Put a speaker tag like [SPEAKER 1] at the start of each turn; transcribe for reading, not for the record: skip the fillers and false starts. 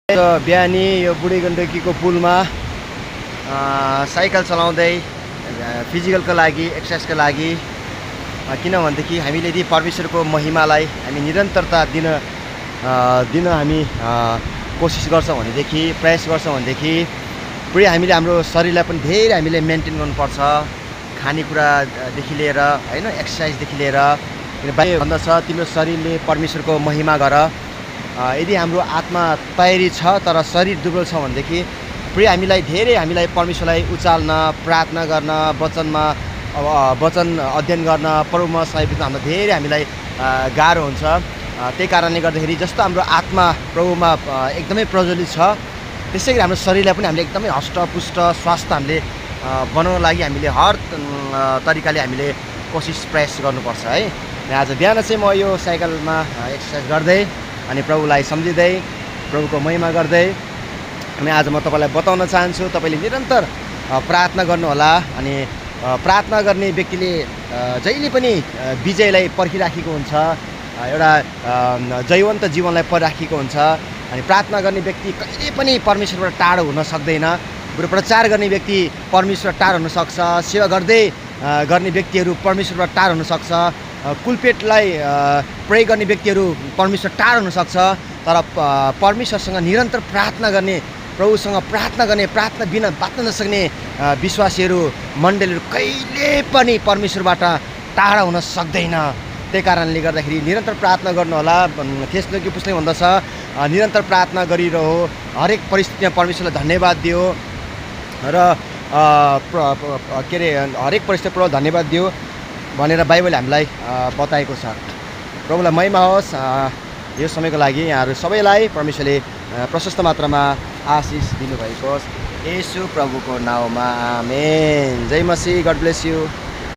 [SPEAKER 1] बिहानी यो बुढी गण्डकीको पुलमा साइकल चलाउँदै फिजिकलको लागि एक्सर्साइजको लागि किनभनेदेखि हामीले यदि परमेश्वरको महिमालाई हामी निरन्तरता दिन हामी कोसिस गर्छौँ भनेदेखि प्रयास गर्छौँ भनेदेखि पुरै हामीले हाम्रो शरीरलाई पनि धेरै हामीले मेन्टेन गर्नुपर्छ। खानेकुरादेखि लिएर हैन एक्सर्साइजदेखि लिएर बाहिर भन्दछ तिम्रो शरीरले परमेश्वरको महिमा गर। यदि हाम्रो आत्मा तयारी छ तर शरीर दुर्बल छ भनेदेखि पुरै हामीलाई परमेश्वरलाई उचाल्न प्रार्थना गर्न वचन अध्ययन गर्न प्रभुमा सहयोग गर्न हाम्रो हामीलाई गाह्रो हुन्छ। त्यही कारणले गर्दाखेरि जस्तो हाम्रो आत्मा प्रभुमा एकदमै प्रज्वलित छ त्यसैगरी हाम्रो शरीरलाई पनि हामीले एकदमै हष्टपुष्ट स्वास्थ्य हामीले बनाउनको लागि हामीले हर तरिकाले हामीले कोसिस प्रयास गर्नुपर्छ है। आज बिहान चाहिँ म यो साइकलमा एक्सर्साइज गर्दै अनि प्रभुलाई सम्झिँदै प्रभुको महिमा गर्दै अनि आज म तपाईँलाई बताउन चाहन्छु तपाईँले निरन्तर प्रार्थना गर्नुहोला। अनि प्रार्थना गर्ने व्यक्तिले जहिले पनि विजयलाई पर्खिराखेको हुन्छ, एउटा जयवन्त जीवनलाई परिराखेको हुन्छ। अनि प्रार्थना गर्ने व्यक्ति कहिले पनि परमेश्वरबाट टाढो हुन सक्दैन। बरु प्रचार गर्ने व्यक्ति परमेश्वर टाढो हुन सक्छ, सेवा गर्दै गर्ने व्यक्तिहरू परमेश्वरबाट टाढो हुन सक्छ, कुलपेटलाई प्रयोग गर्ने व्यक्तिहरू परमेश्वर टाढो हुन सक्छ। तर परमेश्वरसँग निरन्तर प्रार्थना गर्ने, प्रभुसँग प्रार्थना गर्ने, प्रार्थना बिना बाँच्न नसक्ने विश्वासीहरू मण्डलीहरू कहिले पनि परमेश्वरबाट टाढा हुन सक्दैन। त्यही कारणले गर्दाखेरि निरन्तर प्रार्थना गर्नुहोला। त्यसको पुस्तकले भन्दछ निरन्तर प्रार्थना गरिरहो, हरेक परिस्थितिमा परमेश्वरलाई धन्यवाद दियो र हरेक परिस्थितिमा धन्यवाद दियो भनेर बाइबलले हामीलाई बताएको छ। प्रभुलाई महिमा होस्। यो समयको लागि यहाँहरू सबैलाई परमेश्वरले प्रशस्त मात्रामा आशिष दिनुभएको होस्। येशू प्रभुको नाउँमा आमेन। जय मसीह। God bless you.